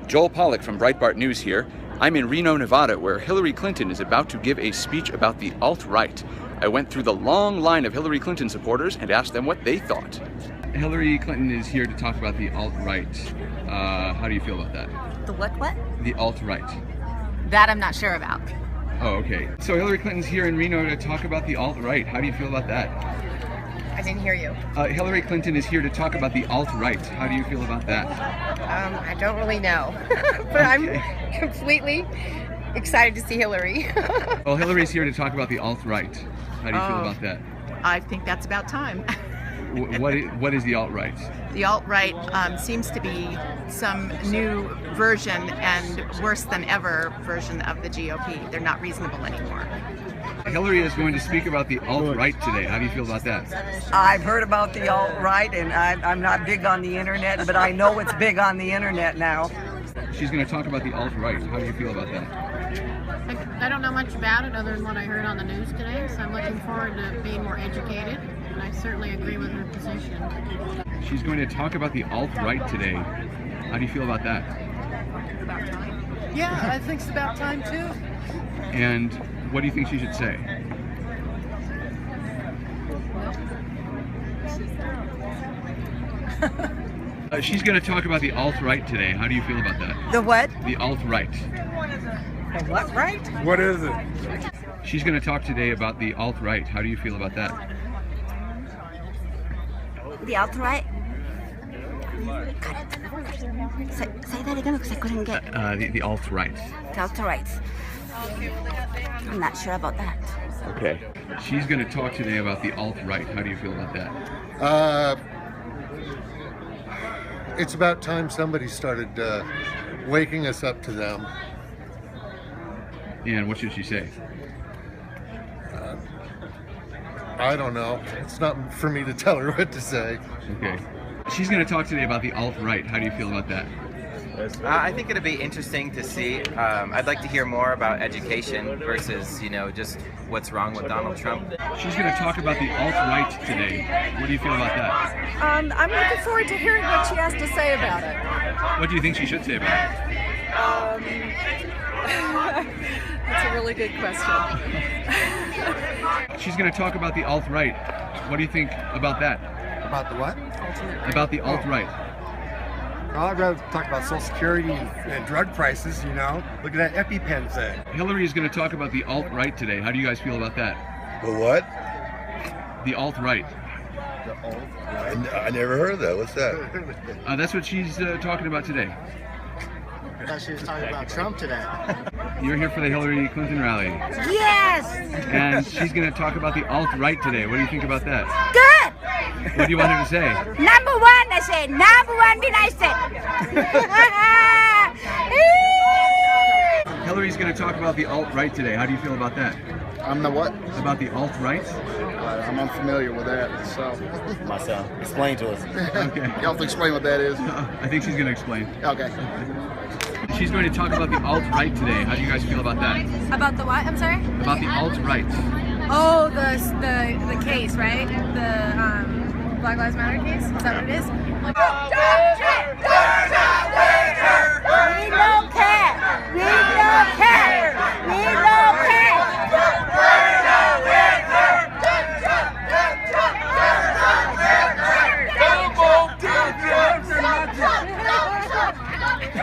Joel Pollack from Breitbart News here. I'm in Reno, Nevada, where Hillary Clinton is about to give a speech about the alt-right. I went through the long line of Hillary Clinton supporters and asked them what they thought. Hillary Clinton is here to talk about the alt-right. How do you feel about that? The what? The alt-right. That I'm not sure about. Oh, okay. So Hillary Clinton's here in Reno to talk about the alt-right. How do you feel about that? I didn't hear you. Hillary Clinton is here to talk about the alt-right. How do you feel about that? I don't really know. But okay. I'm completely excited to see Hillary. Well, Hillary's here to talk about the alt-right. How do you feel about that? I think that's about time. What is the alt-right? The alt-right seems to be some new version and worse than ever version of the GOP. They're not reasonable anymore. Hillary is going to speak about the alt-right today. How do you feel about that? I've heard about the alt-right, and I'm not big on the internet, but I know it's big on the internet now. She's going to talk about the alt-right. How do you feel about that? I don't know much about it other than what I heard on the news today, so I'm looking forward to being more educated, and I certainly agree with her position. She's going to talk about the alt-right today. How do you feel about that? About time. Yeah, I think it's about time too. And what do you think she should say? She's going to talk about the alt-right today. How do you feel about that? The what? The alt-right. The what right? What is it? She's going to talk today about the alt-right. How do you feel about that? The alt-right? Say that again because I couldn't get. The alt-right. The alt-right. I'm not sure about that. Okay. She's going to talk today about the alt-right. How do you feel about that? It's about time somebody started waking us up to them. And what should she say? I don't know. It's not for me to tell her what to say. Okay. She's going to talk today about the alt-right. How do you feel about that? I think it'll be interesting to see. I'd like to hear more about education versus, just what's wrong with Donald Trump. She's going to talk about the alt-right today. What do you feel about that? I'm looking forward to hearing what she has to say about it. What do you think she should say about it? That's a really good question. She's going to talk about the alt-right. What do you think about that? About the what? About the alt-right. Well, I'd rather talk about Social Security and drug prices, Look at that EpiPen thing. Hillary is going to talk about the alt-right today. How do you guys feel about that? The what? The alt-right. The alt-right? I never heard of that. What's that? That's what she's talking about today. I thought she was talking about Trump today. You're here for the Hillary Clinton rally. Yes! And she's going to talk about the alt-right today. What do you think about that? Good! What do you want her to say? Number one, I said. Number one, be nice. Hillary's going to talk about the alt-right today. How do you feel about that? I'm the what? About the alt-right? I'm unfamiliar with that, so. Myself. Explain to us. Okay. You have to explain what that is. I think she's going to explain. Okay. She's going to talk about the alt-right today. How do you guys feel about that? About the what? I'm sorry? About the alt-right. Oh, the case, right? The Black Lives Matter case? Is that what it is?